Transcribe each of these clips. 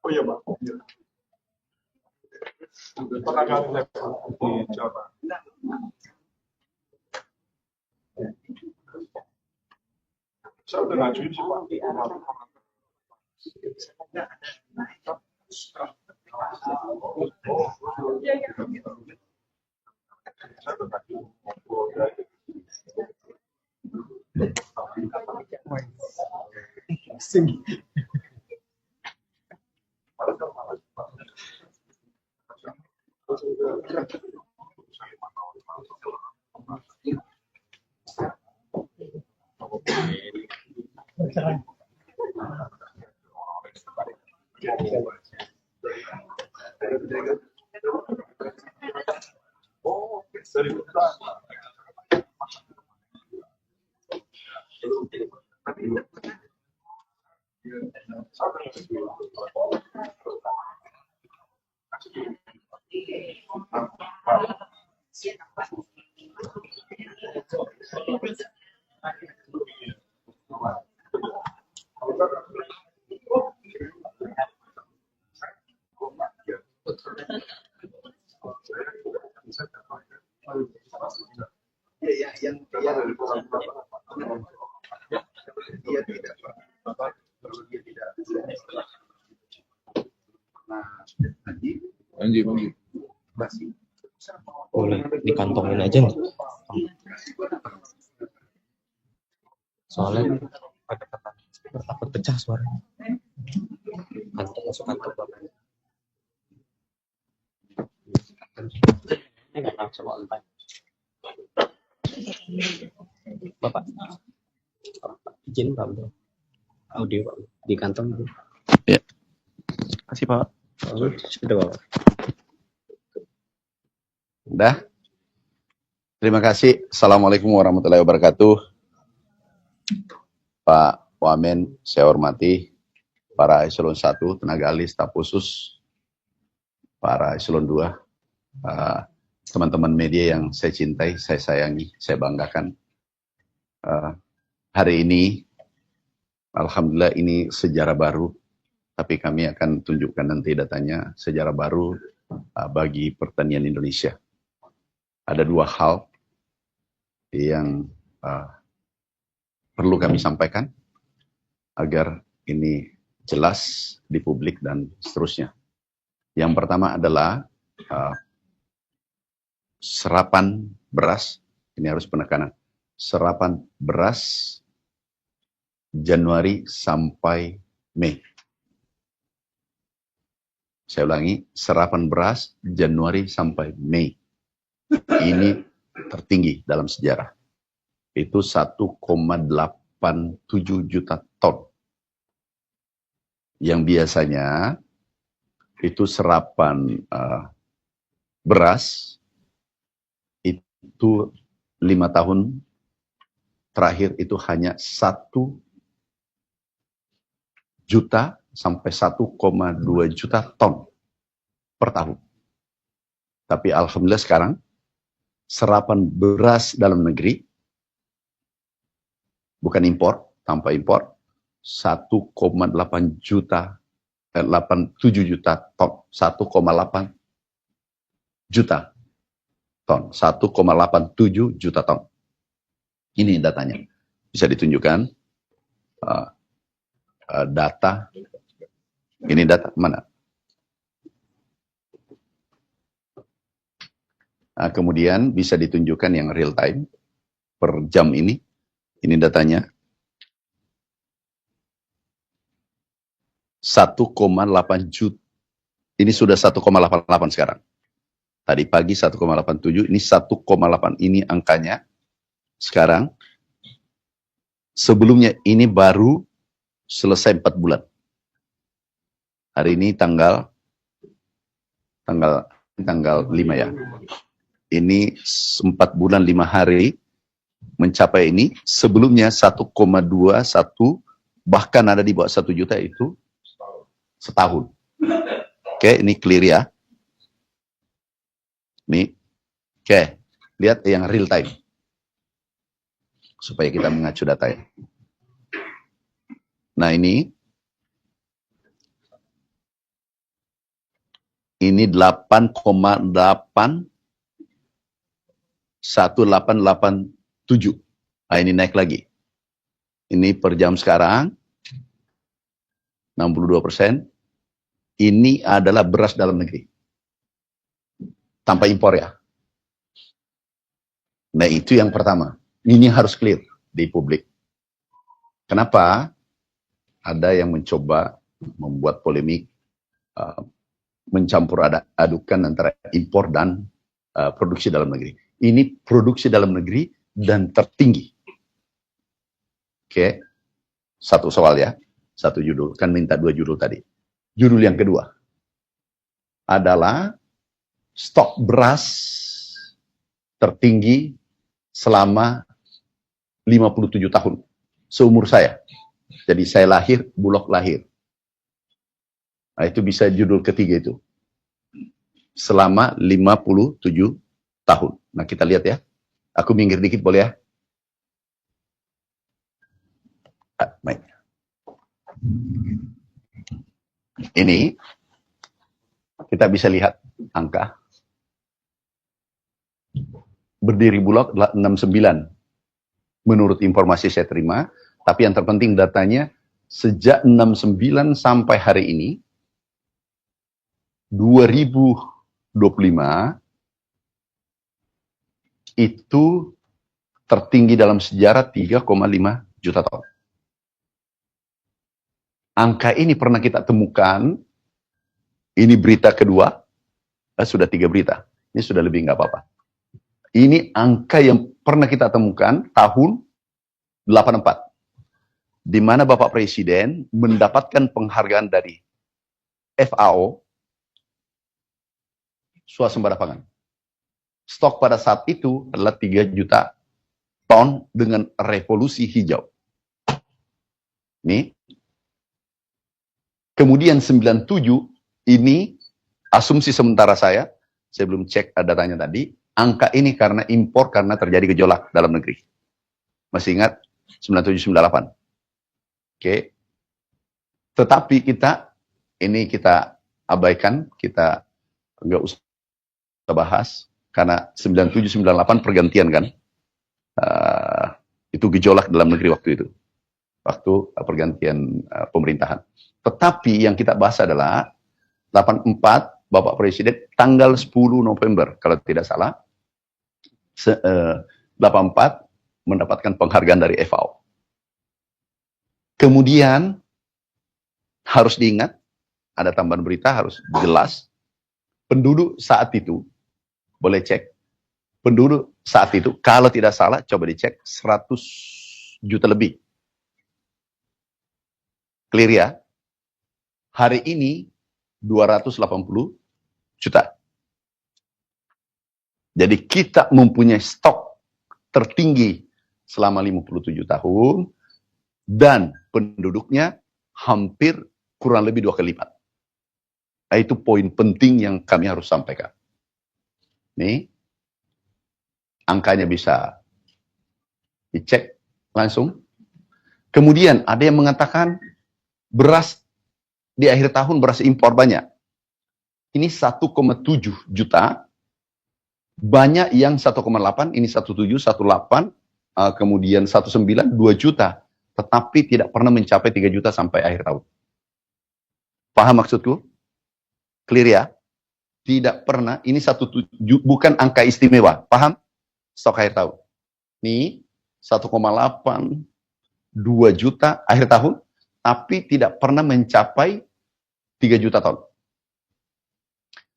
Oh iya, Pak. Pernah kali di Jawa. Saya udah ngajuin sih, Pak. Boleh dikantongin aja nih. Soalnya ada takut pecah suaranya. Kantong masuk kantong Bapak. Ini nggak langsung online. Bapak, izin Pak untuk audio Pak di kantong itu. Ya, kasih Pak. Sudah Bapak. Udah. Terima kasih. Assalamualaikum warahmatullahi wabarakatuh. Pak Wamen, saya hormati para eselon 1, tenaga ahli staf khusus, para eselon 2, teman-teman media yang saya cintai, saya sayangi, saya banggakan. Hari ini, alhamdulillah ini sejarah baru, tapi kami akan tunjukkan nanti datanya, sejarah baru bagi pertanian Indonesia. Ada dua hal yang perlu kami sampaikan agar ini jelas di publik dan seterusnya. Yang pertama adalah serapan beras, ini harus penekanan, serapan beras Januari sampai Mei. Saya ulangi, serapan beras Januari sampai Mei. Ini tertinggi dalam sejarah. Itu 1,87 juta ton. Yang biasanya itu serapan beras itu 5 tahun terakhir itu hanya 1 juta sampai 1,2 juta ton per tahun. Tapi alhamdulillah sekarang serapan beras dalam negeri, bukan impor, tanpa impor, 1,8 juta, 87 juta ton, 1,8 juta ton, 1,87 juta ton. Ini datanya, bisa ditunjukkan data. Ini data mana? Nah, kemudian bisa ditunjukkan yang real time per jam ini. Ini datanya. 1,8 juta. Ini sudah 1,88 sekarang. Tadi pagi 1,87, ini 1,8. Ini angkanya sekarang. Sebelumnya ini baru selesai 4 bulan. Hari ini tanggal 5 ya. Ini 4 bulan 5 hari mencapai ini. Sebelumnya 1,21, bahkan ada di bawah 1 juta itu setahun. Oke, ini clear ya. Nih, oke, lihat yang real time. supaya kita mengacu datanya. Nah ini 8,1887. Nah ini naik lagi. Ini per jam sekarang 62%. Ini adalah beras dalam negeri. Tanpa impor ya. Nah itu yang pertama. Ini harus clear di publik. Kenapa? Ada yang mencoba membuat polemik, mencampur adukan antara impor dan produksi dalam negeri. Ini produksi dalam negeri dan tertinggi. Oke, satu soal ya, satu judul. Kan minta 2 judul tadi. Judul yang kedua adalah stok beras tertinggi selama 57 tahun. Seumur saya. Jadi saya lahir, Bulog lahir. Nah itu bisa judul ketiga itu. Selama 57 tahun. Nah kita lihat ya. Aku minggir dikit boleh ya? Baik. Ini kita bisa lihat angka. Berdiri Bulog 69. Menurut informasi saya terima, tapi yang terpenting datanya sejak 69 sampai hari ini 2025 itu tertinggi dalam sejarah 3,5 juta ton. Angka ini pernah kita temukan, ini berita kedua, sudah 3 berita, ini sudah lebih nggak apa-apa. Ini angka yang pernah kita temukan tahun 84, di mana Bapak Presiden mendapatkan penghargaan dari FAO, swasembada pangan. Stok pada saat itu adalah 3 juta ton dengan revolusi hijau. Nih. Kemudian 97 ini asumsi sementara saya belum cek datanya tadi, angka ini karena impor karena terjadi gejolak dalam negeri. Masih ingat 97-98. Oke. Tetapi kita abaikan, kita enggak usah bahas karena 97-98 pergantian kan. Itu gejolak dalam negeri waktu itu. Waktu pergantian pemerintahan. Tetapi yang kita bahas adalah 84 Bapak Presiden tanggal 10 November kalau tidak salah 84 mendapatkan penghargaan dari FAO. Kemudian harus diingat ada tambahan berita harus jelas penduduk saat itu boleh cek penduduk saat itu kalau tidak salah coba dicek 100 juta lebih. Clear ya? Hari ini 280 juta. Jadi kita mempunyai stok tertinggi selama 57 tahun dan penduduknya hampir kurang lebih 2 kali lipat. Nah, itu poin penting yang kami harus sampaikan. Nih, angkanya bisa dicek langsung. Kemudian ada yang mengatakan beras di akhir tahun beras impor banyak. Ini 1,7 juta. Banyak yang 1,8, ini 17, 18, kemudian 19, 2 juta. Tetapi tidak pernah mencapai 3 juta sampai akhir tahun. Paham maksudku? Clear ya? Tidak pernah, ini 1,7, bukan angka istimewa. Paham? Stok akhir tahun. Ini 1,8, 2 juta akhir tahun. Tapi tidak pernah mencapai 3 juta ton.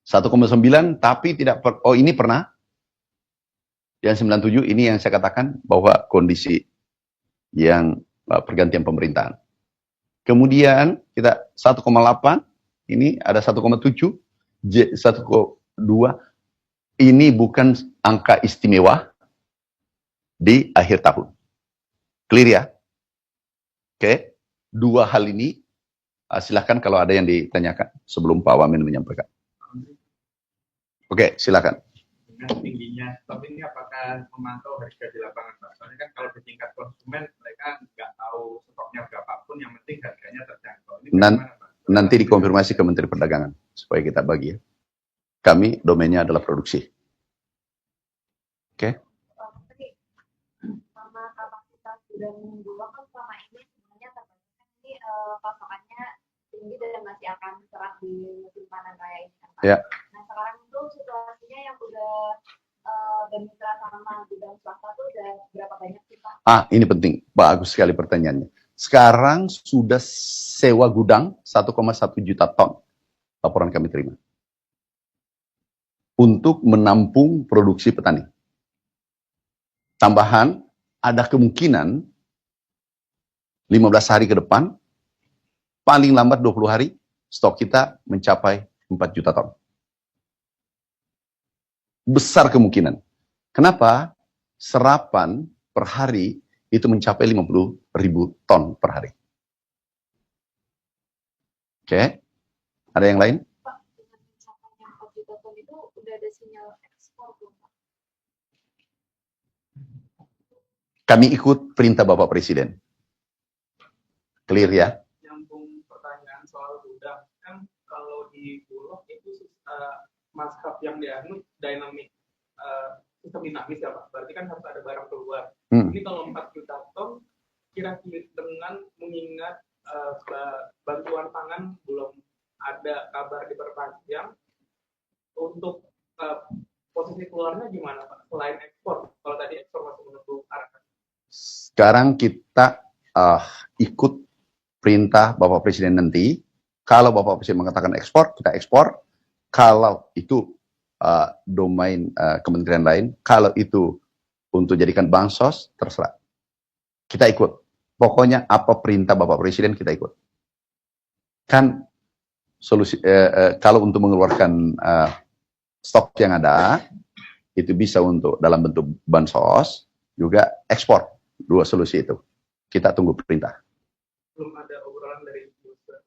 1,9 tapi tidak ini pernah. Yang 97 ini yang saya katakan bahwa kondisi yang pergantian pemerintahan. Kemudian kita 1,8 ini ada 1,7 1,2 ini bukan angka istimewa di akhir tahun. Clear ya? Oke. 2 hal ini silakan kalau ada yang ditanyakan sebelum Pak Wamen menyampaikan. Oke, silakan. dengan tingginya stok ini apakah memantau harga di lapangan Pak? Soalnya kan kalau di tingkat konsumen mereka nggak tahu stoknya berapapun, yang penting harganya terjangkau. Ini bagaimana Pak? Nanti dikonfirmasi ke Menteri Perdagangan supaya kita bagi ya. Kami domainnya adalah produksi. Oke? Sama kapasitas gudang Bulog kan selama ini sebenarnya terbatas ini pasokannya tinggi dan masih akan serap di musim panen raya ini kan Pak. Ya. Nah sekarang itu situasinya yang udah bermitra sama gudang swasta tuh udah berapa banyak sih Pak? Ini penting. Bagus sekali pertanyaannya. Sekarang sudah sewa gudang 1,1 juta ton. Laporan kami terima. Untuk menampung produksi petani. Tambahan, ada kemungkinan 15 hari ke depan, paling lambat 20 hari, stok kita mencapai 4 juta ton. Besar kemungkinan. Kenapa? Serapan per hari itu mencapai 50.000 ton per hari. Oke? Ada yang lain? Pak, dengan pencapaian 4 juta ton itu udah ada sinyal ekspor belum Pak? Kami ikut perintah Bapak Presiden. Clear ya? Nyambung pertanyaan soal gudang, kan kalau di Bulog itu maskap yang dianut dynamic sistem dinamis ya Pak, berarti kan harus ada barang keluar. Ini kalau 4 juta ton, kira-kira dengan mengingat bantuan pangan belum ada kabar diperpanjang, untuk posisi keluarnya gimana Pak? Selain ekspor, kalau tadi ekspor masih menunggu arah. Sekarang kita ikut perintah Bapak Presiden nanti. Kalau Bapak Presiden mengatakan ekspor, kita ekspor. Kalau itu domain kementerian lain, kalau itu untuk jadikan bansos, terserah. Kita ikut. Pokoknya apa perintah Bapak Presiden, kita ikut. Kan solusi kalau untuk mengeluarkan stok yang ada, itu bisa untuk dalam bentuk bansos, juga ekspor. Dua solusi itu. Kita tunggu perintah. Belum ada obrolan dari user.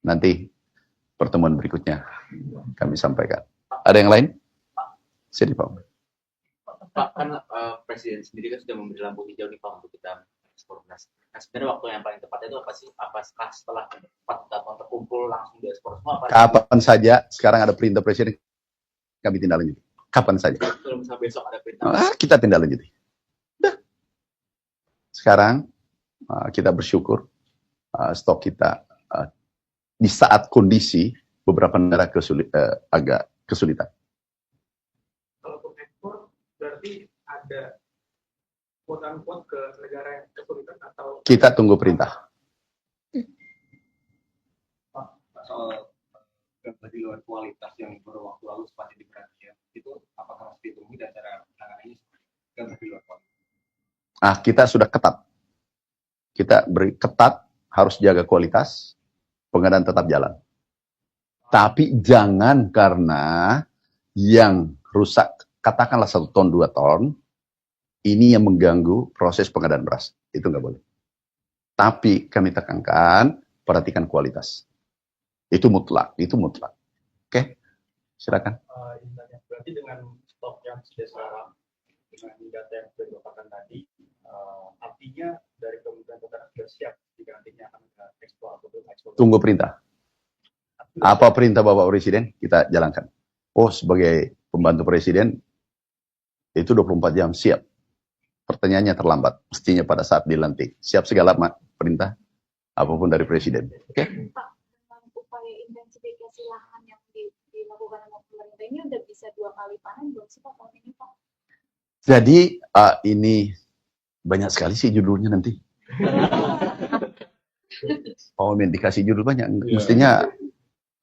Nanti pertemuan berikutnya kami sampaikan. Ada yang lain? Sini Pak. Pak, kan Presiden sendiri kan sudah memberi lampu hijau nih Pak untuk kita ekspor beras. Nah sebenarnya waktu yang paling tepat itu apa sih? Apakah setelah 4 tahun terkumpul langsung diekspor semua? Kapan saja sekarang ada perintah Presiden, kami tindak lanjuti. Kapan saja. Kalau misalnya besok ada perintah. Kita tindak lanjuti. Sekarang kita bersyukur stok kita di saat kondisi beberapa negara agak kesulitan. Kalaupun ekspor, berarti ada quote-unquote ke negara yang kesulitan atau... Kita tunggu perintah. Pak, soal gabah di luar kualitas yang beberapa waktu lalu sempat diperhatikan, itu apakah masih ditunggu dan cara penanganannya gabah di luar kualitas? Kita sudah ketat. Kita beri ketat, harus jaga kualitas, pengadaan tetap jalan. Tapi jangan karena yang rusak, katakanlah 1 ton, 2 ton, ini yang mengganggu proses pengadaan beras. Itu nggak boleh. Tapi kami tekankan, perhatikan kualitas. Itu mutlak, itu mutlak. Oke, silakan. Berarti dengan stok yang sudah sekarang, dengan data yang sudah dilakukan tadi, artinya dari Kementerian Perdagangan sudah siap jika nantinya akan ada ekspor atau belum ekspor. Tunggu perintah. Apa perintah Bapak Presiden, kita jalankan. Sebagai pembantu Presiden, itu 24 jam siap. Pertanyaannya terlambat. Mestinya pada saat dilantik. Siap segala perintah, apapun dari Presiden. Oke? Pak, dengan upaya intensifikasi lahan yang dilakukan oleh pemerintah ini udah bisa 2 kali panen belum sih Pak tahun ini Pak? Jadi ini banyak sekali sih judulnya nanti. Pak Wamen dikasih judul banyak. Mestinya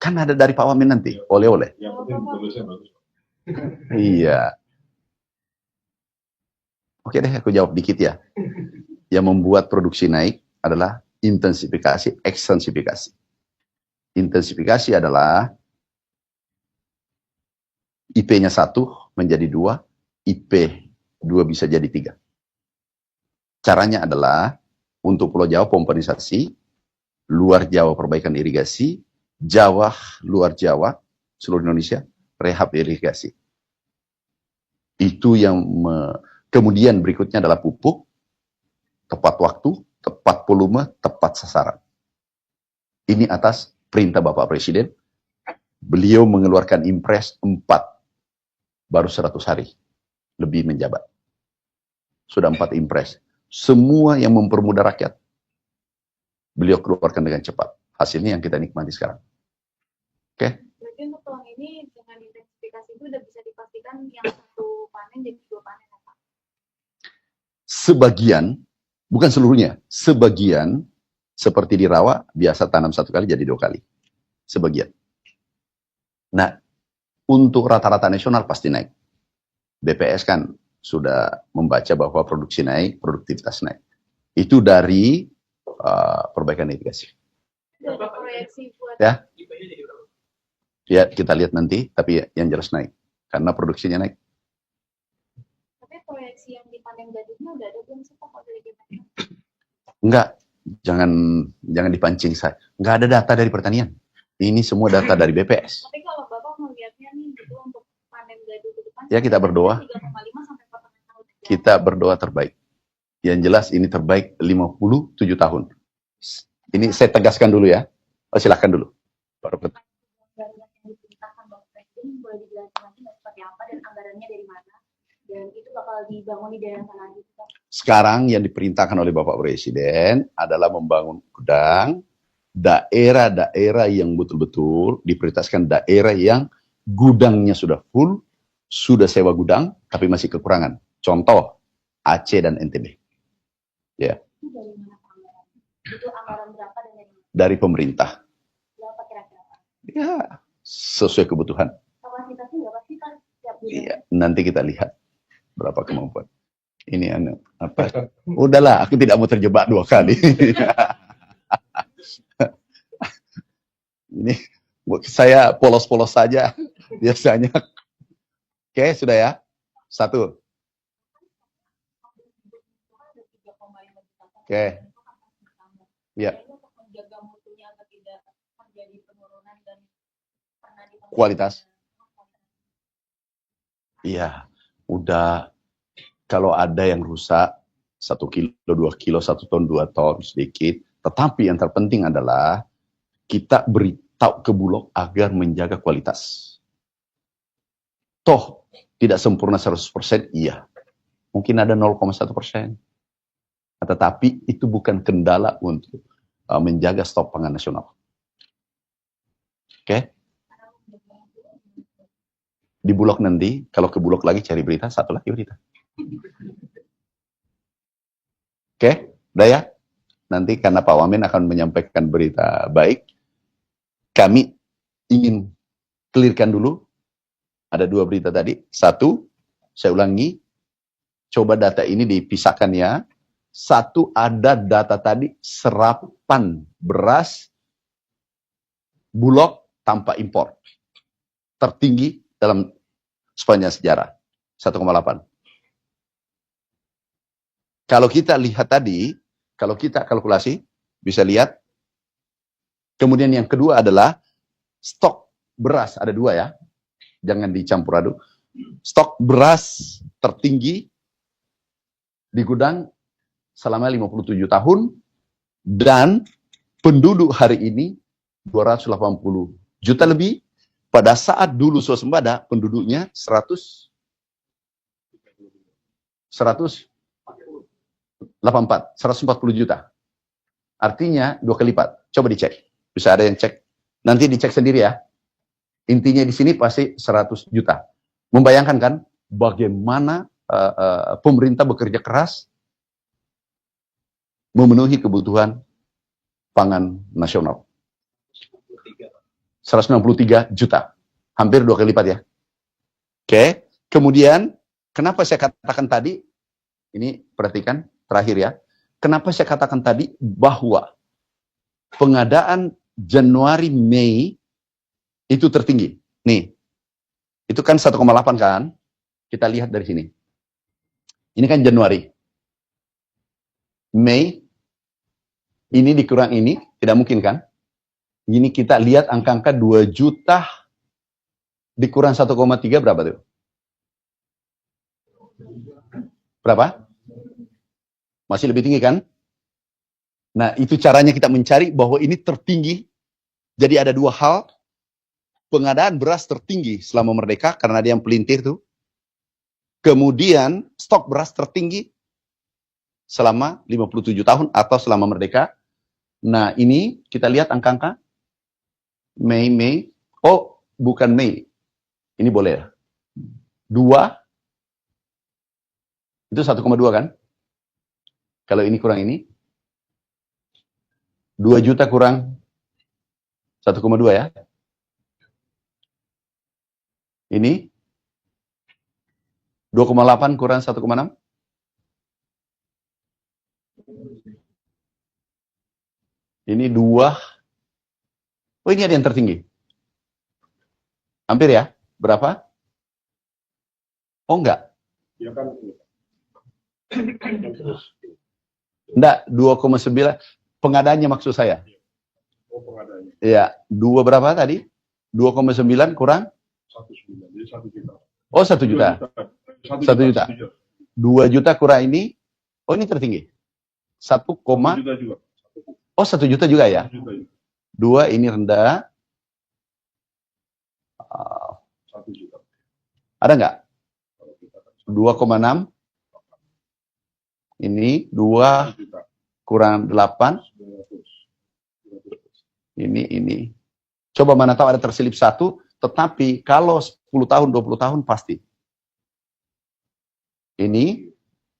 kan ada dari Pak Wamen nanti. Oleh-oleh. Yang penting tulisnya bagus. Iya. Oke deh, aku jawab dikit ya. Yang membuat produksi naik adalah intensifikasi, ekstensifikasi. Intensifikasi adalah IP-nya 1 menjadi 2, IP 2 bisa jadi 3. Caranya adalah untuk Pulau Jawa pompanisasi, luar Jawa perbaikan irigasi, Jawa, luar Jawa, seluruh Indonesia, rehab irigasi. Itu yang kemudian berikutnya adalah pupuk, tepat waktu, tepat volume, tepat sasaran. Ini atas perintah Bapak Presiden. Beliau mengeluarkan impres 4, baru 100 hari lebih menjabat. Sudah 4 impres. Semua yang mempermudah rakyat, beliau keluarkan dengan cepat. Hasilnya yang kita nikmati sekarang. Oke? Berarti untuk tahun ini dengan intensifikasi itu udah bisa dipastikan yang satu panen jadi 2 panen, Pak? Sebagian, bukan seluruhnya, sebagian seperti di rawa, biasa tanam 1 kali jadi 2 kali. Sebagian. Nah, untuk rata-rata nasional pasti naik. BPS kan sudah membaca bahwa produksi naik, produktivitas naik. Itu dari perbaikan irigasi. Ada proyeksi buat Ya. Ya, kita lihat nanti, tapi yang jelas naik. Karena produksinya naik. tapi proyeksi yang di panen gadisnya udah ada belum sih Pak kalau dari Kementerian? Enggak, jangan dipancing saya. Enggak ada data dari pertanian. Ini semua data dari BPS. Tapi kalau Bapak melihatnya nih gitu untuk panen gadu ke depan, Ya, kita berdoa. 3,5 sampai 4 tahun. Kita berdoa terbaik. Yang jelas ini terbaik 57 tahun. Ini saya tegaskan dulu ya. Silahkan dulu. Baru Anggaran yang diperintahkan Bapak Presiden boleh dijelaskan nanti seperti apa dan anggarannya dari mana? Dan itu bakal dibangun di daerah mana lagi Pak? sekarang yang diperintahkan oleh Bapak Presiden adalah membangun gudang daerah-daerah yang betul-betul diprioritaskan, daerah yang gudangnya sudah full, sudah sewa gudang, tapi masih kekurangan. Contoh, Aceh dan NTB. Ya. Itu dari mana Pak anggarannya? Itu anggaran berapa dan dari mana? Dari pemerintah. Berapa kira-kira Pak? Ya, sesuai kebutuhan. Kapasitasnya berapa sih Pak setiap bulan? Iya, nanti kita lihat berapa kemampuan. Ini apa? Udahlah, aku tidak mau terjebak 2 kali. Ini saya polos-polos saja biasanya. Oke, sudah ya. 1. Oke. Ya. Kualitas. Iya, udah. Kalau ada yang rusak 1 kilo, 2 kilo, 1 ton, 2 ton sedikit. Tetapi yang terpenting adalah kita beritahu ke Bulog agar menjaga kualitas. Toh tidak sempurna 100%, iya. Mungkin ada 0,1%. Tetapi itu bukan kendala untuk menjaga stok pangan nasional. Oke? Di Bulog nanti, kalau ke Bulog lagi cari berita, 1 lagi berita. Oke? Udah ya? Nanti karena Pak Wamen akan menyampaikan berita baik, kami ingin clearkan dulu. Ada 2 berita tadi. 1, saya ulangi, coba data ini dipisahkan ya. 1, ada data tadi serapan beras Bulog tanpa impor. Tertinggi dalam sepanjang sejarah. 1,8. Kalau kita lihat tadi, kalau kita kalkulasi, bisa lihat. Kemudian yang kedua adalah stok beras. Ada 2 ya. Jangan dicampur aduk. Stok beras tertinggi di gudang selama 57 tahun. Dan penduduk hari ini 280 juta lebih. Pada saat dulu swasembada, penduduknya 140 juta. Artinya 2 kali lipat. Coba dicek. Bisa ada yang cek. Nanti dicek sendiri ya. Intinya di sini pasti 100 juta. Membayangkan kan bagaimana pemerintah bekerja keras memenuhi kebutuhan pangan nasional. 163 juta. Hampir 2 kali lipat ya. Oke. Kemudian, kenapa saya katakan tadi, ini perhatikan, terakhir ya. Kenapa saya katakan tadi bahwa pengadaan Januari, Mei itu tertinggi. Nih, itu kan 1,8 kan? Kita lihat dari sini. Ini kan Januari. Mei, ini dikurang ini, tidak mungkin kan? Ini kita lihat angka-angka 2 juta dikurang 1,3 berapa tuh? Berapa? Masih lebih tinggi kan? Nah, itu caranya kita mencari bahwa ini tertinggi. Jadi ada dua hal. Pengadaan beras tertinggi selama merdeka, karena dia yang pelintir tuh. Kemudian, stok beras tertinggi selama 57 tahun atau selama merdeka. Nah, ini kita lihat angka-angka. Mei. Oh, bukan Mei. Ini boleh ya. 2. Itu 1,2 kan? Kalau ini kurang ini. 2 juta kurang 1,2 ya. Ini 2,8 kurang 1,6. Ini 2. Oh, ini ada yang tertinggi. Hampir ya? Berapa? Oh, enggak. Ya kan. Enggak, 2,9. Pengadaannya maksud saya. Oh, pengadaannya. Ya, 2 berapa tadi? 2,9 kurang? 1,9. Jadi 1 juta. Oh, 1 juta. 1 juta. 2 juta kurang ini. Oh, ini tertinggi. 1, 1 juta juga. oh 1 juta juga ya. 1 juta ya. 2 ini rendah. 1 juta. Ada nggak? 2,6. Ini 2 juta. kurang 8. 200. Ini. Coba mana tahu ada terselip 1. Tetapi kalau 10 tahun, 20 tahun pasti. Ini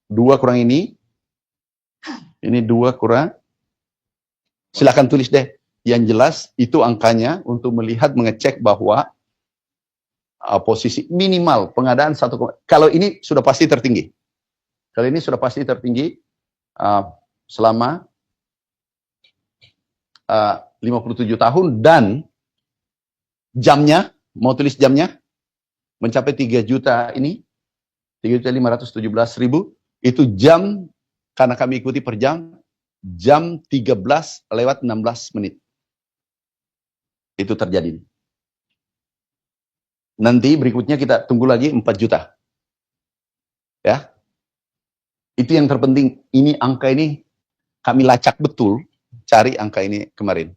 2 kurang ini. Ini 2 kurang. Silakan tulis deh. Yang jelas itu angkanya untuk melihat, mengecek bahwa posisi minimal pengadaan 1. Kalau ini sudah pasti tertinggi. Kalau ini sudah pasti tertinggi selama 57 tahun dan jamnya, mau tulis jamnya, mencapai 3 juta ini, 3.517.000, itu jam, karena kami ikuti per jam 13:16 menit. Itu terjadi. Nanti berikutnya kita tunggu lagi 4 juta. Ya. Itu yang terpenting. Ini angka ini kami lacak betul, cari angka ini kemarin.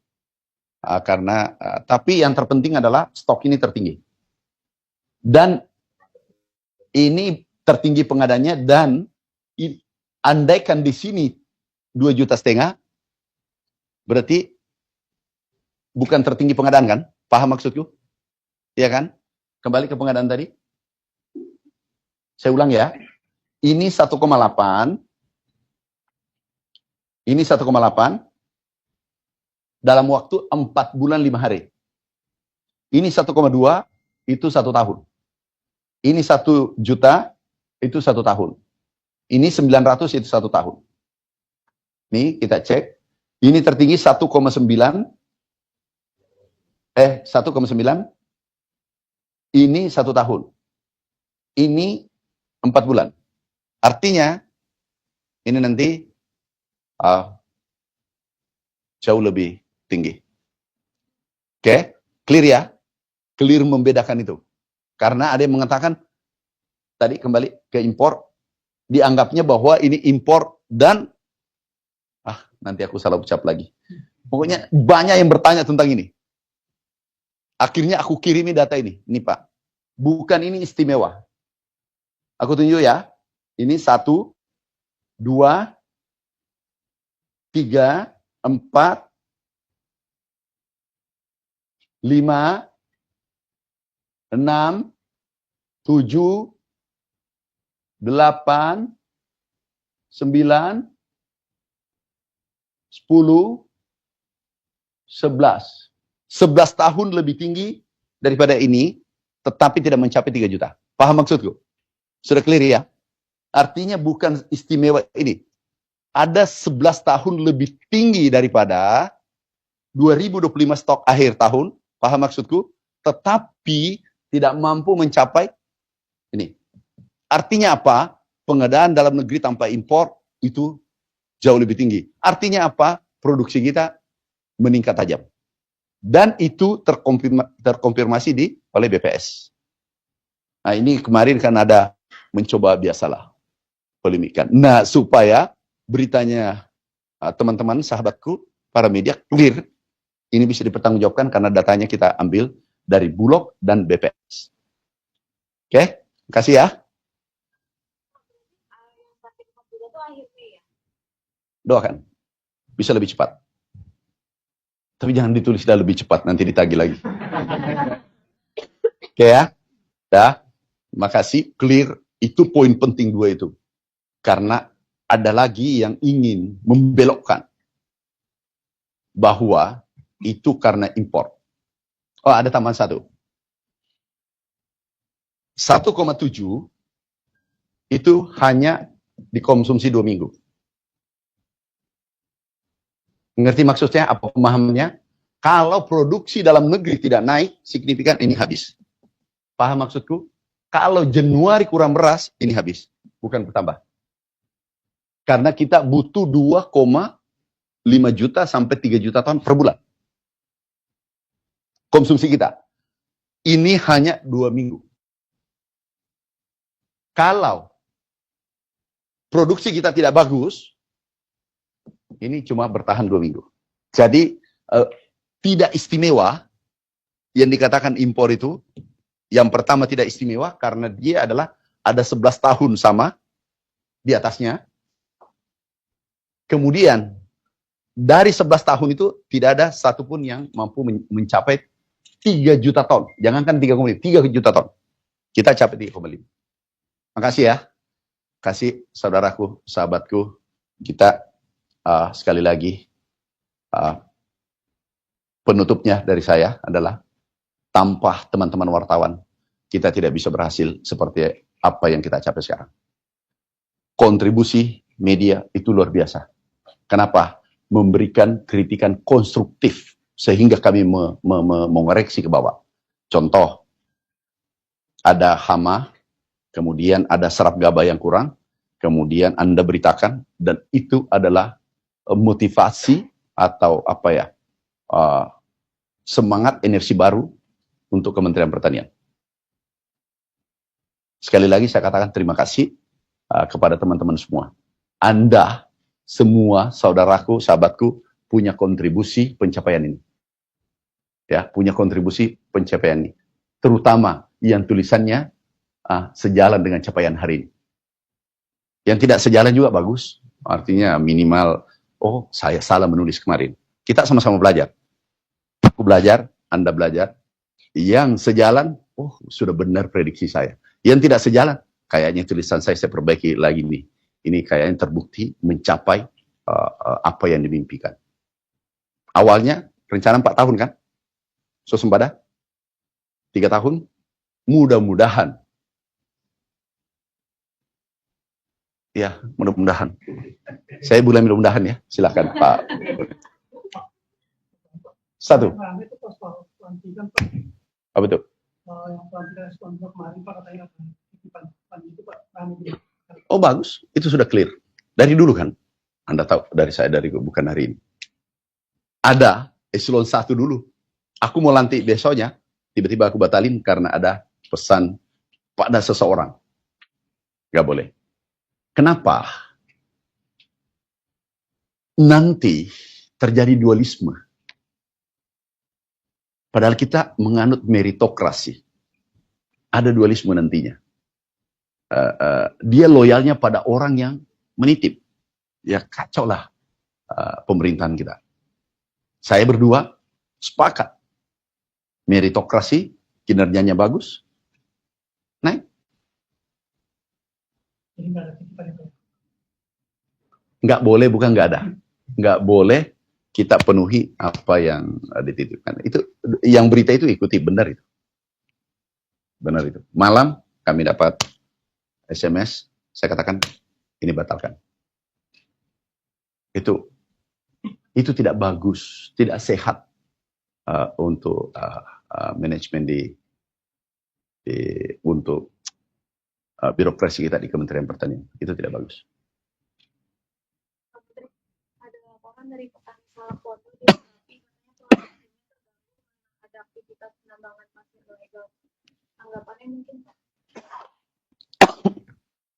Tapi yang terpenting adalah stok ini tertinggi. Dan ini tertinggi pengadanya, dan andaikan di sini 2,5 juta, berarti bukan tertinggi pengadaan kan? Paham maksudku? Iya kan? Kembali ke pengadaan tadi. Saya ulang ya. Ini 1,8. Ini 1,8. Dalam waktu 4 bulan 5 hari. Ini 1,2, itu 1 tahun. Ini 1 juta, itu 1 tahun. Ini 900, itu 1 tahun. Nih, kita cek. Ini tertinggi 1,9. 1,9. Ini 1 tahun. Ini 4 bulan. Artinya, ini nanti jauh lebih tinggi. Oke, clear ya? Clear membedakan itu. Karena ada yang mengatakan, tadi kembali ke impor, dianggapnya bahwa ini impor dan, nanti aku salah ucap lagi. Pokoknya banyak yang bertanya tentang ini. Akhirnya aku kirimi data ini. Ini Pak, bukan ini istimewa. Aku tunjuk ya. Ini 1, 2, 3, 4, 5, 6, 7, 8, 9, 10, 11. 11 tahun lebih tinggi daripada ini, tetapi tidak mencapai 3 juta. Paham maksudku? Sudah clear ya? Artinya bukan istimewa ini. Ada 11 tahun lebih tinggi daripada 2025 stok akhir tahun. Paham maksudku? Tetapi tidak mampu mencapai ini. Artinya apa? Pengadaan dalam negeri tanpa impor itu jauh lebih tinggi. Artinya apa? Produksi kita meningkat tajam. Dan itu terkonfirmasi oleh BPS. Nah, ini kemarin kan ada mencoba biasalah polemikkan. Nah, supaya beritanya teman-teman, sahabatku, para media clear, ini bisa dipertanggungjawabkan karena datanya kita ambil dari Bulog dan BPS. Oke, kasih ya. Yang sakit juga tuh akhir Mei ya? Doakan, bisa lebih cepat. Tapi jangan ditulis dah lebih cepat, nanti ditagih lagi. Oke ya, dah. Makasih, clear. Itu poin penting dua itu. Karena ada lagi yang ingin membelokkan bahwa itu karena impor. Oh, ada tambahan satu. 1,7 itu hanya dikonsumsi 2 minggu. Ngerti maksudnya? Apa pemahamannya? Kalau produksi dalam negeri tidak naik signifikan, ini habis. Paham maksudku? Kalau Januari kurang beras, ini habis. Bukan bertambah. Karena kita butuh 2,5 juta sampai 3 juta ton per bulan. Konsumsi kita. Ini hanya 2 minggu. Kalau produksi kita tidak bagus, ini cuma bertahan 2 minggu. Jadi, tidak istimewa yang dikatakan impor itu. Yang pertama tidak istimewa karena dia adalah ada 11 tahun sama di atasnya. Kemudian, dari 11 tahun itu tidak ada satupun yang mampu mencapai 3 juta ton. Jangankan 3,5, 3 juta ton. Kita capai 3,5. Makasih ya. Kasih saudaraku, sahabatku. Kita sekali lagi penutupnya dari saya adalah tanpa teman-teman wartawan kita tidak bisa berhasil seperti apa yang kita capai sekarang. Kontribusi media itu luar biasa. Kenapa? Memberikan kritikan konstruktif sehingga kami mengoreksi ke bawah. Contoh, ada hama, kemudian ada serap gabah yang kurang, kemudian Anda beritakan, dan itu adalah motivasi atau apa ya, semangat energi baru untuk Kementerian Pertanian. Sekali lagi saya katakan terima kasih kepada teman-teman semua. Anda semua, saudaraku, sahabatku, punya kontribusi pencapaian ini. Ya, punya kontribusi pencapaian ini. Terutama yang tulisannya sejalan dengan capaian hari ini. Yang tidak sejalan juga bagus. Artinya minimal, oh saya salah menulis kemarin. Kita sama-sama belajar. Aku belajar, Anda belajar. Yang sejalan, oh sudah benar prediksi saya. Yang tidak sejalan, kayaknya tulisan saya perbaiki lagi nih. Ini kayaknya terbukti mencapai apa yang dimimpikan. Awalnya rencana 4 tahun kan? Swasembada 3 tahun. Mudah-mudahan. Ya, mudah-mudahan. Saya bulan mudah-mudahan ya. Silakan Pak. Satu. Apa itu? Oh bagus, itu sudah clear. Dari dulu kan? Anda tahu dari saya, dari bukan hari ini. Ada eselon 1 dulu. Aku mau lantik besoknya, tiba-tiba aku batalin karena ada pesan pada seseorang. Gak boleh. Kenapa? Nanti terjadi dualisme. Padahal kita menganut meritokrasi. Ada dualisme nantinya. Dia loyalnya pada orang yang menitip. Ya kacau lah pemerintahan kita. Saya berdua sepakat. Meritokrasi, kinerjanya bagus. Naik. Nggak boleh, bukan nggak ada. Nggak boleh kita penuhi apa yang dititipkan. Itu yang berita itu ikuti, benar itu. Benar itu. Malam kami dapat SMS, saya katakan ini batalkan. Itu tidak bagus, tidak sehat untuk manajemen untuk birokrasi kita di Kementerian Pertanian. Itu tidak bagus. Ada laporan dari petani salah foto di Merapi, katanya ada aktivitas penambangan pasir ilegal. Tanggapannya mungkin Pak?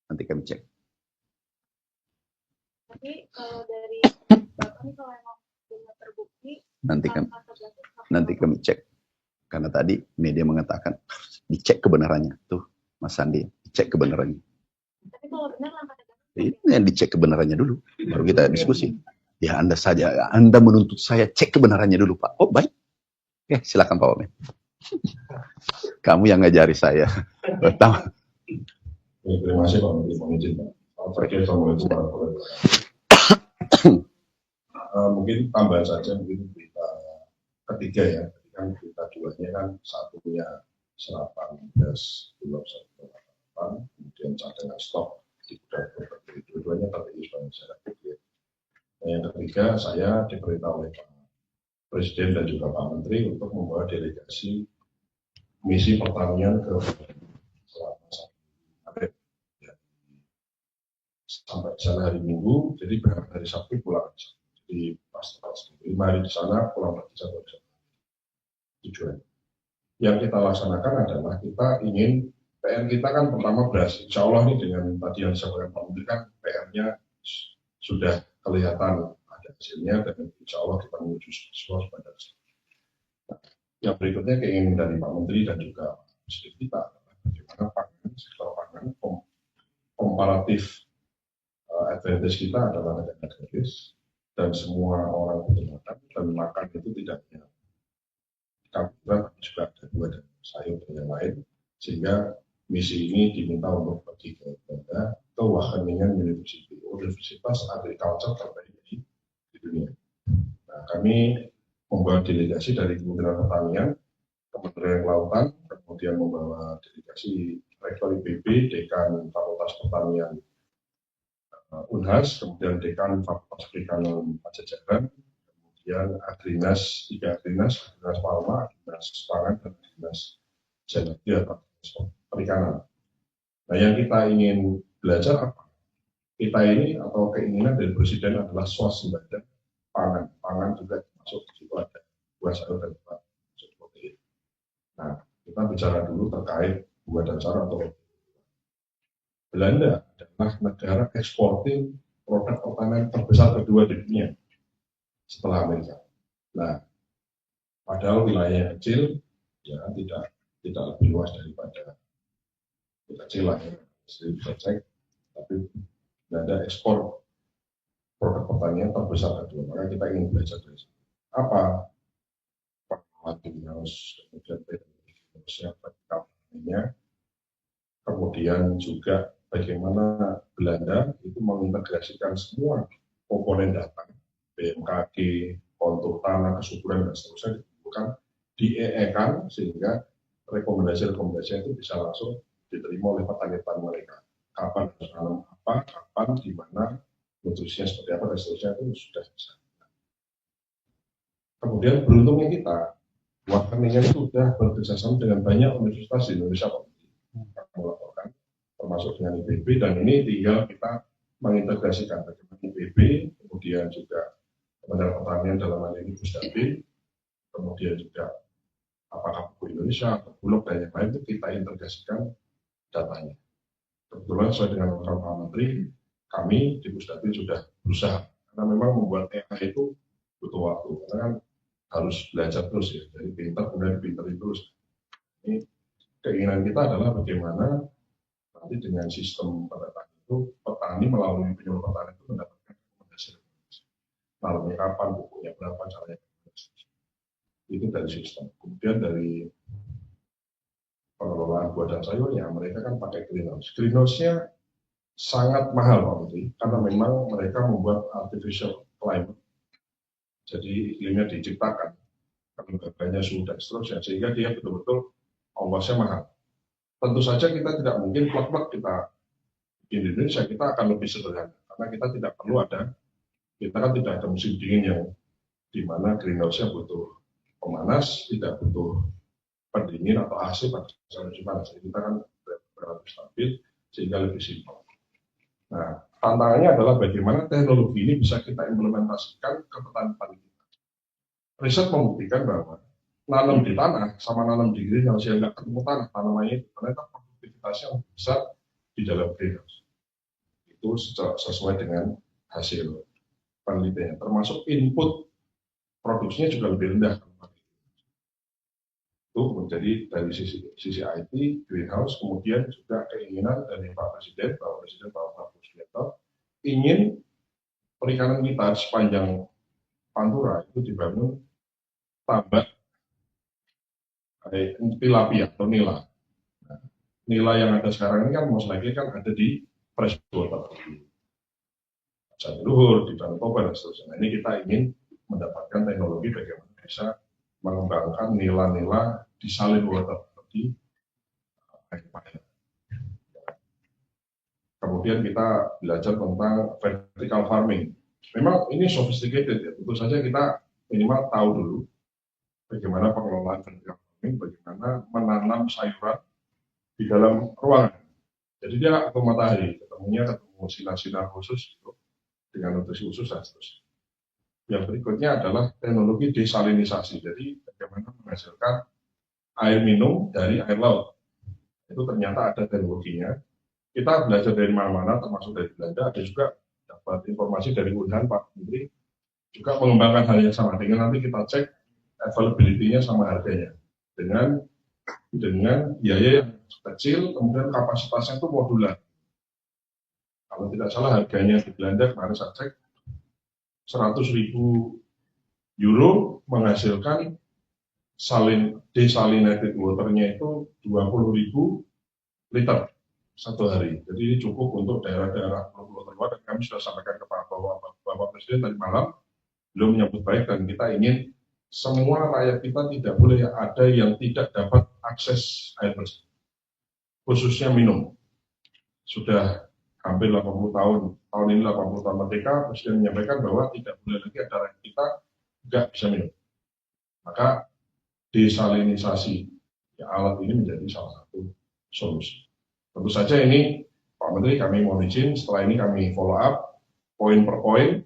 Nanti kami cek. Tapi kalau dari Bapak nih kalau emang benar terbukti, Nanti kami cek. Karena tadi media mengatakan dicek kebenarannya. Tuh, Mas Sandi, dicek kebenarannya. Tapi kalau benar langkah tegas. Ini yang dicek kebenarannya dulu, baru kita diskusi. Ya Anda saja, Anda menuntut saya cek kebenarannya dulu, Pak. Oh baik. Oke, silakan Pak Wamen. Kamu yang ngajari saya. Pertama. Terima kasih Pak Menteri, mohon izin Pak. Assalamualaikum warahmatullahi wabarakatuh. Mungkin tambahan saja, mungkin berita ketiga ya. Tadi kan berita duanya kan satunya serapan gas Bulog 1,8, kemudian cadangan stok di gudang berbagai. Dua-duanya terjadi secara publik. Nah, yang ketiga, saya diperintah oleh Pak Presiden dan juga Pak Menteri untuk membawa delegasi misi pertanian ke selama 1 hari ya, sampai di sana hari Minggu, jadi berangkat hari Sabtu pulang. Jadi pas 5 hari di sana, pulang lagi 1 hari Sabtu. Tujuan. Yang kita laksanakan adalah kita ingin PR kita kan pertama berhasil. Insya Allah nih dengan tadi yang disampaikan Pak Menteri kan PR-nya sudah kelihatan ada hasilnya dan insya Allah kita menuju sukses pada nah, yang berikutnya keinginan dari Pak Menteri dan juga Presiden kita adalah bagaimana pangan, sektor pangan komparatif advantage kita adalah negara gratis dan semua orang butuh makan dan makan itu tidak hanya karbohidrat tapi juga ada buah dan sayur dan yang lain sehingga misi ini diminta untuk pergi ke Belanda ke Wageningen University, Universitas Agriculture terbaik di dunia. Nah, kami membawa delegasi dari Kementerian Pertanian, Kementerian Kelautan, kemudian membawa delegasi Rektor IPB, Dekan Fakultas Pertanian Unhas, kemudian Dekan Fakultas Perikanan Pajajaran, kemudian Agrinas, 3 Agrinas, Agrinas Palma, Agrinas Pangan, dan Agrinas Janadi atau Perikanan. Nah, yang kita ingin belajar apa? Kita ini atau keinginan dari Presiden adalah swasembada pangan. Pangan juga masuk di situ ada buah sayur dan buah protein. Nah, kita bicara dulu terkait buah dan sayur atau Belanda adalah negara eksportir produk pertanian terbesar kedua di dunia setelah Amerika. Nah, padahal wilayahnya kecil, ya tidak lebih luas daripada kecil lah ya, bisa cek. Tapi Belanda ekspor produk pertanian terbesar kedua, maka kita ingin belajar dari sini. Apa greenhouse, kemudian siapanya, kemudian juga bagaimana Belanda itu mengintegrasikan semua komponen data, BMKG, kontur tanah, kesuburan dan seterusnya dikumpulkan, dieekan sehingga rekomendasi-rekomendasi itu bisa langsung diterima oleh petani-petani mereka. Kapan harus tanam apa, kapan, di mana, nutrisinya seperti apa, dan seterusnya itu sudah bisa. Kemudian beruntungnya kita, Wageningen sudah bekerjasama dengan banyak universitas di Indonesia melaporkan, termasuk dengan IPB, dan ini tinggal kita mengintegrasikan bagaimana IPB, kemudian juga Kementerian Pertanian dalam hal ini Pusdabin, kemudian juga apakah Buku Indonesia atau Bulog dan yang lain itu kita integrasikan datanya. Kebetulan sesuai dengan program Pak Menteri, kami di Pusdabin sudah berusaha karena memang membuat AI itu butuh waktu karena kan harus belajar terus ya, jadi pintar kemudian pinterin terus. Ini keinginan kita adalah bagaimana nanti dengan sistem pendataan itu petani melalui penyuluh petani itu mendapatkan rekomendasi. Nanamnya kapan, bukunya berapa, caranya itu dari sistem. Kemudian dari pengelolaan buah dan sayurnya, mereka kan pakai greenhouse. Greenhouse-nya sangat mahal Pak Menteri, karena memang mereka membuat artificial climate. Jadi iklimnya diciptakan, kelembabannya suhu dan seterusnya, sehingga dia betul-betul ongkosnya mahal. Tentu saja kita tidak mungkin plek-plek kita di Indonesia, kita akan lebih sederhana, karena kita tidak perlu ada, kita kan tidak ada musim dingin yang di mana greenhouse-nya butuh pemanas, tidak butuh pendingin atau AC pada saat musim panas. Jadi kita kan relatif stabil sehingga lebih simpel. Nah, tantangannya adalah bagaimana teknologi ini bisa kita implementasikan ke petani-petani kita. Riset membuktikan bahwa nanam di tanah sama nanam di greenhouse yang nggak ketemu tanah, tanamannya itu ternyata produktivitasnya besar di dalam greenhouse. itu sesuai dengan hasil penelitian. Termasuk input produksinya juga lebih rendah. Itu menjadi dari sisi IT, greenhouse, kemudian juga keinginan dari Pak Presiden, Pak Prabowo Subianto, ingin perikanan kita sepanjang Pantura itu dibangun tambak tilapia atau nila. Nah, nila yang ada sekarang ini kan most likely kan ada di freshwater, di Jatiluhur, di Danau Toba dan seterusnya. Nah, ini kita ingin mendapatkan teknologi bagaimana bisa mengembangkan nila-nila di salin water di air payah. Kemudian kita belajar tentang vertical farming. Memang ini sophisticated ya, tentu saja kita minimal tahu dulu bagaimana pengelolaan vertical farming, bagaimana menanam sayuran di dalam ruangan. Jadi dia ketemu matahari, ketemu sinar-sinar khusus gitu, dengan nutrisi khusus dan seterusnya. Yang berikutnya adalah teknologi desalinisasi. Jadi bagaimana menghasilkan air minum dari air laut. Itu ternyata ada teknologinya. Kita belajar dari mana-mana, termasuk dari Belanda, ada juga dapat informasi dari Unhan, Pak Menteri, juga mengembangkan hal yang sama. Dengan nanti kita cek availability-nya sama harganya. Dengan biaya yang kecil, kemudian kapasitasnya itu modular. Kalau tidak salah harganya di Belanda kemarin saya cek 100.000 euro menghasilkan desalinated water-nya itu 20.000 liter satu hari. Jadi ini cukup untuk daerah-daerah pulau terluar, dan kami sudah sampaikan ke Bapak Presiden tadi malam, belum menyambut baik, dan kita ingin semua rakyat kita tidak boleh ada yang tidak dapat akses air bersih, khususnya minum. Sudah hampir 80 tahun ini 80 tahun merdeka, Presiden menyampaikan bahwa tidak boleh lagi ada rakyat kita nggak bisa minum. Maka desalinisasi ya, alat ini menjadi salah satu solusi. Tentu saja ini Pak Menteri kami mohon izin, setelah ini kami follow up poin per poin,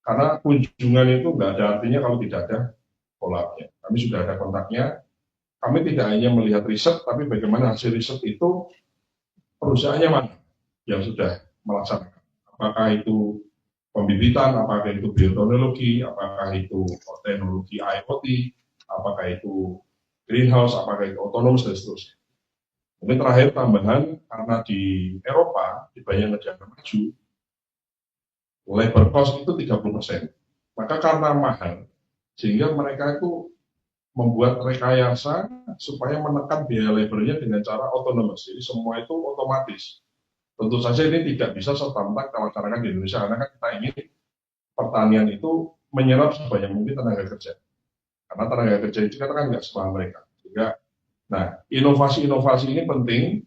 karena kunjungan itu nggak ada artinya kalau tidak ada follow up-nya. Kami sudah ada kontaknya, kami tidak hanya melihat riset, tapi bagaimana hasil riset itu perusahaannya mana yang sudah melaksanakan. Apakah itu pembibitan, apakah itu bioteknologi, apakah itu teknologi IoT, apakah itu greenhouse, apakah itu otonom, dan seterusnya. Ini terakhir tambahan, karena di Eropa, di banyak negara maju, labor cost itu 30%. Maka karena mahal, sehingga mereka itu membuat rekayasa supaya menekan biaya labornya dengan cara otonomous. Jadi semua itu otomatis. Tentu saja ini tidak bisa serta-merta kita laksanakan di Indonesia, karena kan kita ingin pertanian itu menyerap sebanyak mungkin tenaga kerja. Karena tenaga kerja itu kan nggak semua mereka. Sehingga, nah, inovasi-inovasi ini penting,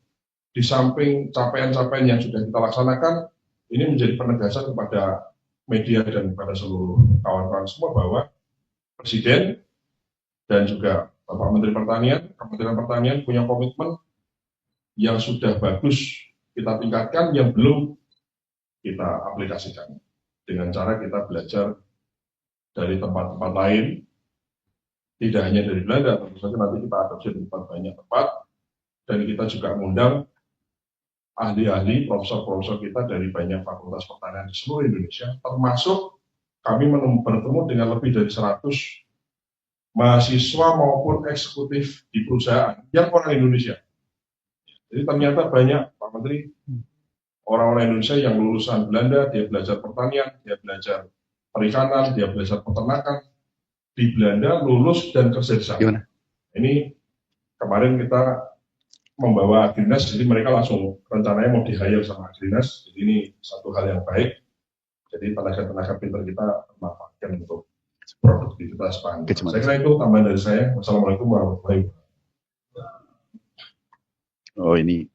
di samping capaian-capaian yang sudah kita laksanakan, ini menjadi penegasan kepada media dan kepada seluruh kawan-kawan semua bahwa Presiden dan juga Bapak Menteri Pertanian, Kementerian Pertanian punya komitmen yang sudah bagus kita tingkatkan, yang belum kita aplikasikan. Dengan cara kita belajar dari tempat-tempat lain, tidak hanya dari Belanda, tentu saja nanti kita adopsi di banyak tempat, dan kita juga mengundang ahli-ahli, profesor-profesor kita dari banyak fakultas pertanian di seluruh Indonesia, termasuk kami bertemu dengan lebih dari 100 mahasiswa maupun eksekutif di perusahaan yang orang Indonesia. Jadi ternyata banyak, Pak Menteri, orang-orang Indonesia yang lulusan Belanda, dia belajar pertanian, dia belajar perikanan, dia belajar peternakan, di Belanda lulus dan kerja di sana. Ini kemarin kita membawa Agrinas, jadi mereka langsung rencananya mau di-hire sama Agrinas, jadi ini satu hal yang baik. Jadi tenaga-tenaga pintar kita manfaatkan untuk produktivitas pangan. Saya kira itu tambahan dari saya. Wassalamualaikum warahmatullahi wabarakatuh. Oh, ini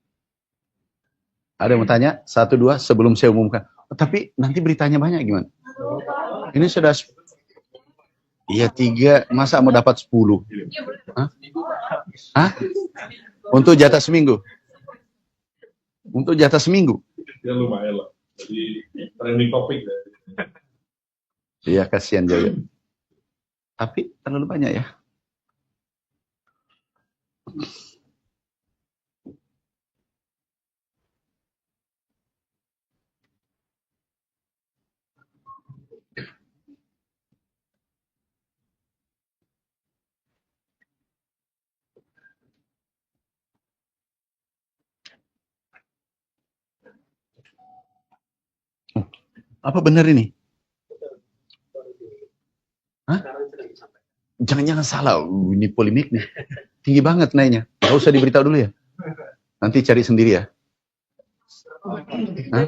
ada yang mau tanya? 1, 2 sebelum saya umumkan. Tapi nanti beritanya banyak gimana? Ini sudah, iya 3, masa mau dapat 10? Hah? Hah? Untuk jatah seminggu? Untuk jatah seminggu? Ya lumayan lah. Jadi trending topik. Iya, kasihan juga. Tapi terlalu banyak ya. Apa benar ini? Hah? Sekarang sedang disampaikan. Jangan-jangan salah. Ini polemik nih. Tinggi banget naiknya. Gak usah diberitahu dulu ya. Nanti cari sendiri ya. Hah?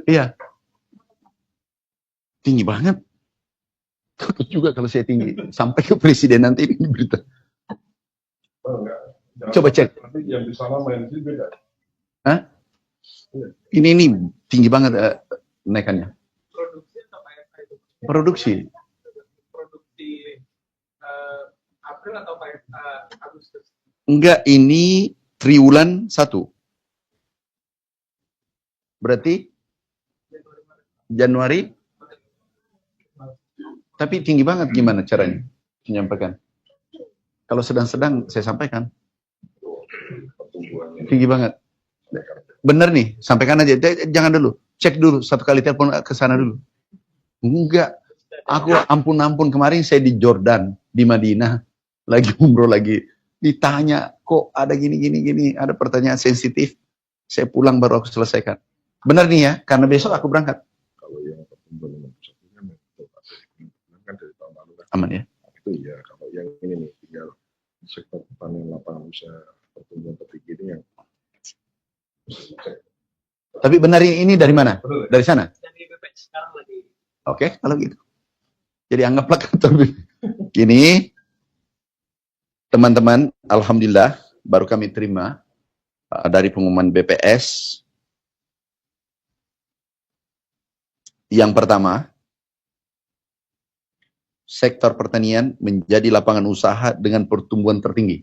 Iya. Tinggi banget. Takut juga kalau saya tinggi. Sampai ke presiden nanti ini berita. Oh, enggak. Jangan Coba cek. Nanti yang di sana main sini beda. Hah? Ini tinggi banget naikannya. Produksi atau PSA itu? Produksi. Produksi April atau Agustus? Enggak, ini triwulan 1. Berarti Januari. Tapi tinggi banget, gimana caranya menyampaikan? Kalau sedang-sedang saya sampaikan. Tinggi banget. Bener nih, sampaikan aja. Jangan dulu, cek dulu, satu kali telepon ke sana dulu. Enggak, aku ampun kemarin saya di Jordan, di Madinah, lagi umroh lagi. Ditanya, kok ada gini, ada pertanyaan sensitif. Saya pulang baru aku selesaikan. Benar nih ya, karena besok aku berangkat. Kalau yang pertumbuhan dengan pusatnya kan dari tahun lalu kan. Aman ya? Itu ya, kalau yang ini nih, tinggal sektor pertanian lapangan usaha pertumbuhan tertinggi ini yang Tapi benar ini dari mana? betul, Dari sana? Dari BPS sekarang lagi. Oke, kalau gitu. Jadi anggaplah kantor. Gini, teman-teman, alhamdulillah baru kami terima dari pengumuman BPS. Yang pertama, sektor pertanian menjadi lapangan usaha dengan pertumbuhan tertinggi.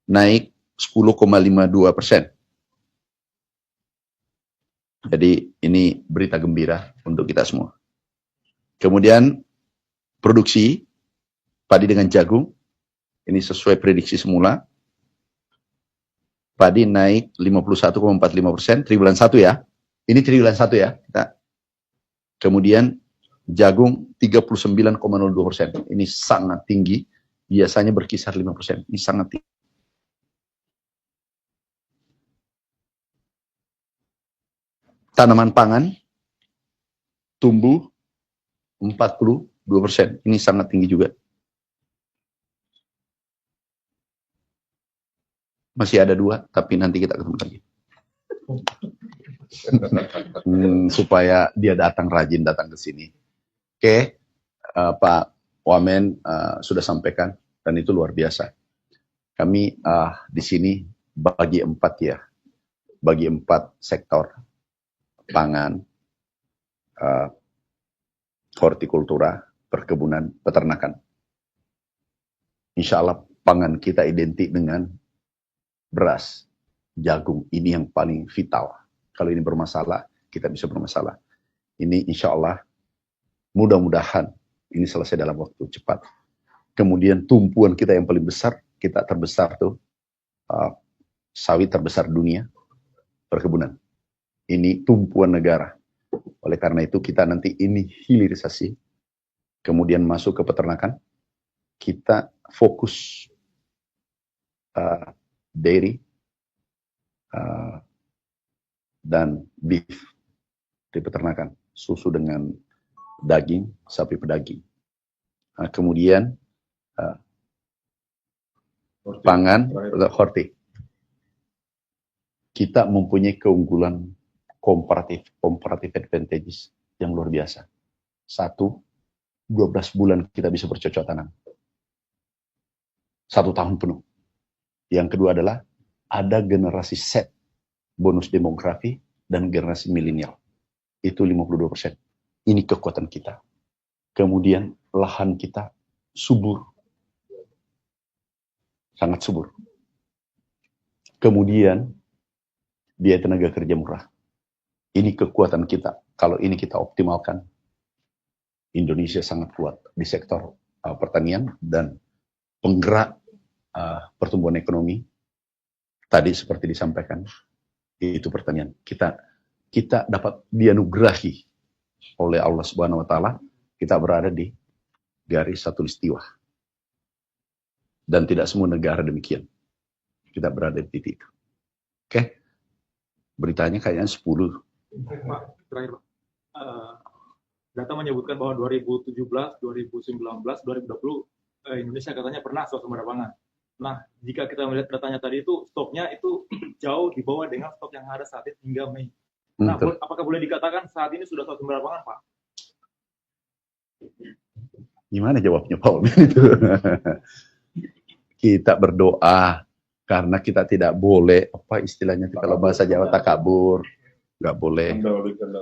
Naik 10,52%. Jadi ini berita gembira untuk kita semua. Kemudian produksi padi dengan jagung, ini sesuai prediksi semula. Padi naik 51,45%, triwulan 1 ya. Ini triwulan 1 ya. Kemudian jagung 39,02%. Ini sangat tinggi. Biasanya berkisar 5%. Ini sangat tinggi. Tanaman pangan tumbuh 42%. Ini sangat tinggi juga. Masih ada 2, tapi nanti kita ketemu lagi. Supaya dia rajin datang ke sini. Oke, Pak Wamen sudah sampaikan, dan itu luar biasa. Kami di sini bagi 4 ya, bagi 4 sektor. Pangan, hortikultura, perkebunan, peternakan. Insya Allah pangan kita identik dengan beras, jagung. Ini yang paling vital. Kalau ini bermasalah, kita bisa bermasalah. Ini insya Allah, mudah-mudahan ini selesai dalam waktu cepat. Kemudian tumpuan kita yang paling besar, kita terbesar tuh, sawit terbesar dunia, perkebunan. Ini tumpuan negara. Oleh karena itu kita nanti ini hilirisasi, kemudian masuk ke peternakan, kita fokus dairy dan beef di peternakan, susu dengan daging, sapi pedaging. Kemudian pangan, horti. Kita mempunyai keunggulan comparative advantages yang luar biasa. 1, 12 bulan kita bisa bercocok tanam. 1 tahun penuh. Yang kedua adalah ada generasi Z, bonus demografi, dan generasi milenial. Itu 52%. Ini kekuatan kita. Kemudian lahan kita subur. Sangat subur. Kemudian biaya tenaga kerja murah. Ini kekuatan kita. Kalau ini kita optimalkan, Indonesia sangat kuat di sektor pertanian dan penggerak pertumbuhan ekonomi. Tadi seperti disampaikan, itu pertanian. Kita dapat dianugerahi oleh Allah Subhanahu wa taala, kita berada di garis khatulistiwa. Dan tidak semua negara demikian. Kita berada di titik itu. Oke. Beritanya kayaknya 10 Pak, terakhir Pak. Data menyebutkan bahwa 2017, 2019, 2020 Indonesia katanya pernah swasembada pangan. Nah, jika kita melihat datanya tadi itu stoknya itu jauh di bawah dengan stok yang ada saat ini hingga Mei. Nah, apakah boleh dikatakan saat ini sudah swasembada pangan, Pak? Gimana jawabnya Pak Omin itu? Kita berdoa karena kita tidak boleh, apa istilahnya kalau bahasa Jawa, takabur. Nggak boleh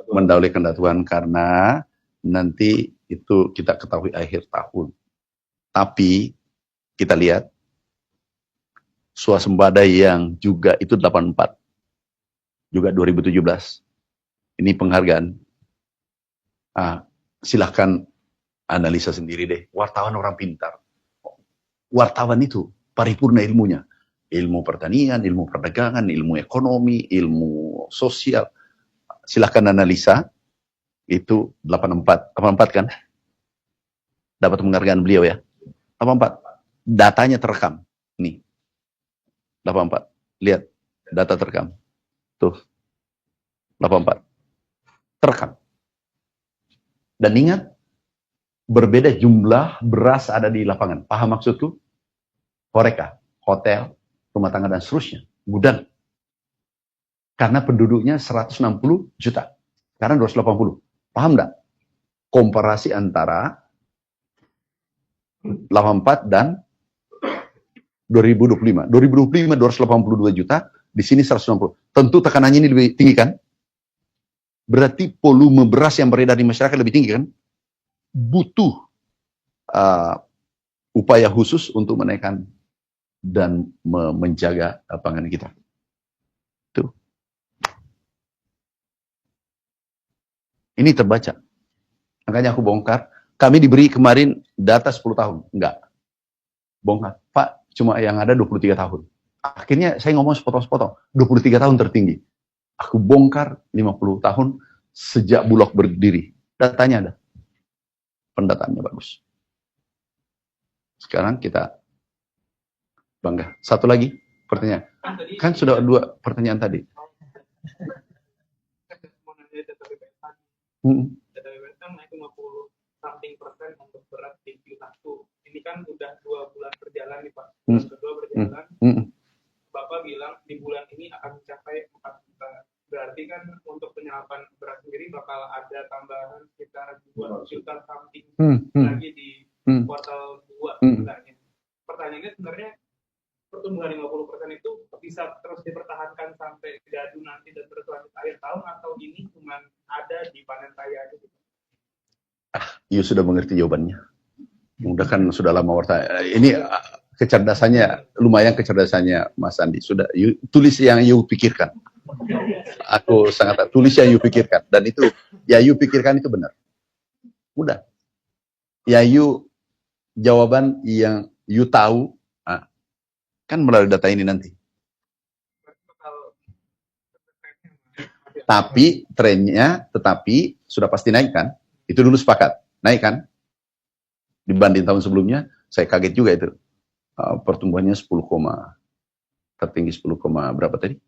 mendahului kehendak Tuhan karena nanti itu kita ketahui akhir tahun. Tapi kita lihat swasembada yang juga itu 84, juga 2017. Ini penghargaan. Silahkan analisa sendiri deh. Wartawan orang pintar. Wartawan itu paripurna ilmunya. Ilmu pertanian, ilmu perdagangan, ilmu ekonomi, ilmu sosial. Silahkan analisa. Itu 84. 84 kan? Dapat penghargaan beliau ya. 84. Datanya terekam. Nih. 84. Lihat. Data terekam. Tuh. 84. Terekam. Dan ingat, berbeda jumlah beras ada di lapangan. Paham maksudku? Horeca, hotel, rumah tangga, dan seterusnya. Gudang. Karena penduduknya 160 juta. Sekarang 280. Paham enggak? Komparasi antara 84 dan 2025. 2025 282 juta, di sini 160. Tentu tekanannya ini lebih tinggi kan? Berarti volume beras yang beredar di masyarakat lebih tinggi kan? Butuh upaya khusus untuk menaikkan dan menjaga pangan kita. Tuh. Ini terbaca. Makanya aku bongkar. Kami diberi kemarin data 10 tahun. Enggak. Bongkar. Pak, cuma yang ada 23 tahun. Akhirnya saya ngomong sepotong-sepotong. 23 tahun tertinggi. Aku bongkar 50 tahun sejak Bulog berdiri. Datanya ada. Pendataannya bagus. Sekarang kita bangga. Satu lagi pertanyaan. Kan sudah 2 pertanyaan tadi. Data BPS kan naik 50% untuk beras di Q1. Ini kan udah 2 bulan berjalan nih Pak. Bulan kedua berjalan. Bapak bilang di bulan ini akan mencapai 4 juta. Berarti kan untuk penyerapan beras sendiri bakal ada tambahan sekitar 2 juta something lagi di kuartal 2 sebenarnya. Pertanyaannya sebenarnya pertumbuhan 50% itu bisa terus dipertahankan sampai gadu nanti dan berlanjut akhir tahun atau ini cuma ada di panen raya aja gitu? You sudah mengerti jawabannya. Udah kan sudah lama ini kecerdasannya lumayan, kecerdasannya Mas Andi. Sudah tulis yang you pikirkan. Aku sangat tulis yang you pikirkan, dan itu ya you pikirkan itu benar. Udah. Ya you jawaban yang you tahu kan melalui data ini nanti. Tapi trennya tetapi sudah pasti naik kan? Itu dulu sepakat. Naik kan? Dibanding tahun sebelumnya, saya kaget juga itu. Pertumbuhannya 10, tertinggi 10, berapa tadi?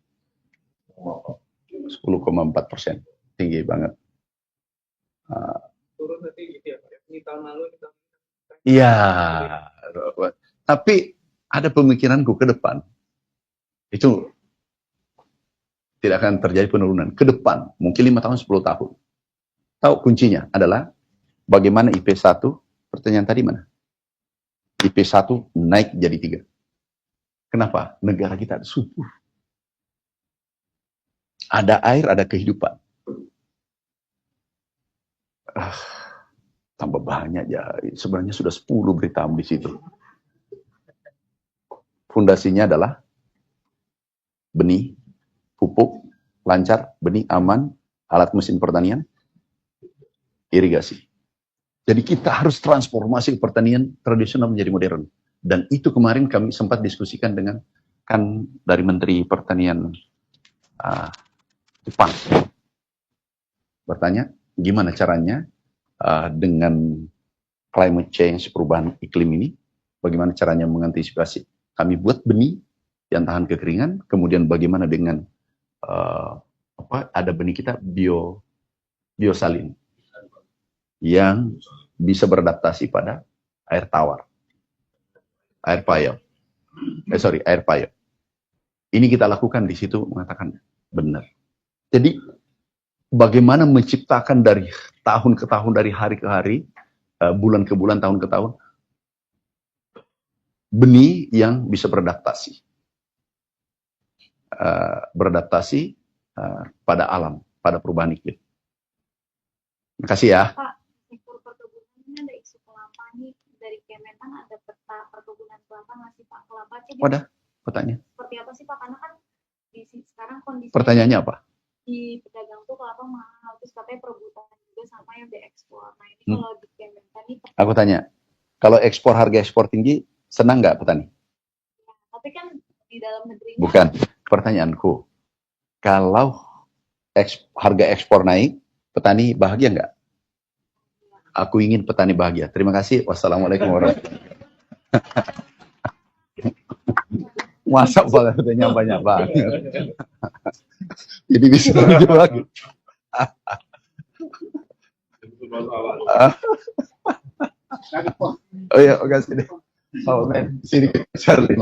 10,4%. Tinggi banget. Turun tadi gitu ya Pak. Ini tahun lalu kita. Iya. Tapi ada pemikiranku ke depan. Itu tidak akan terjadi penurunan. Ke depan, mungkin 5 tahun, 10 tahun. Tahu kuncinya adalah bagaimana IP1, pertanyaan tadi mana? IP1 naik jadi 3. Kenapa? Negara kita subur. Ada air, ada kehidupan. Tambah banyak ya. Sebenarnya sudah 10 berita di situ. Fondasinya adalah benih, pupuk, lancar, benih, aman, alat mesin pertanian, irigasi. Jadi kita harus transformasi pertanian tradisional menjadi modern. Dan itu kemarin kami sempat diskusikan dengan kan dari Menteri Pertanian Jepang. Bertanya, gimana caranya dengan climate change, perubahan iklim ini, bagaimana caranya mengantisipasi. Kami buat benih yang tahan kekeringan, kemudian bagaimana dengan ada benih kita biosalin yang bisa beradaptasi pada air tawar, air payau. Air payau. Ini kita lakukan di situ, mengatakan benar. Jadi bagaimana menciptakan dari tahun ke tahun, dari hari ke hari, bulan ke bulan, tahun ke tahun, benih yang bisa beradaptasi. Pada alam, pada perubahan iklim. Terima kasih ya. Pak, sektor perkebunan ini ada isu kelapa nih, dari Kementan ada peta perkebunan kelapa masih Pak, kelapa aja. Ada pertanyaan. Seperti apa sih Pak? Karena kan sekarang kondisi Pertanyaannya apa? di pedagang tuh kelapa mahal, terus katanya perebutan juga sama yang diekspor. Nah ini kalau di Kementan ini. Aku tanya, kalau harga ekspor tinggi, senang nggak petani? Ya, tapi kan di dalam negeri. Bukan, pertanyaanku, kalau harga ekspor naik, petani bahagia nggak? Aku ingin petani bahagia. Terima kasih. Wassalamualaikum warahmatullahi wabarakatuh. Masa pertanyaannya banyak banget. Jadi bisa jujur lagi. Oh iya, oke sini. Oh, men, sini Charlie.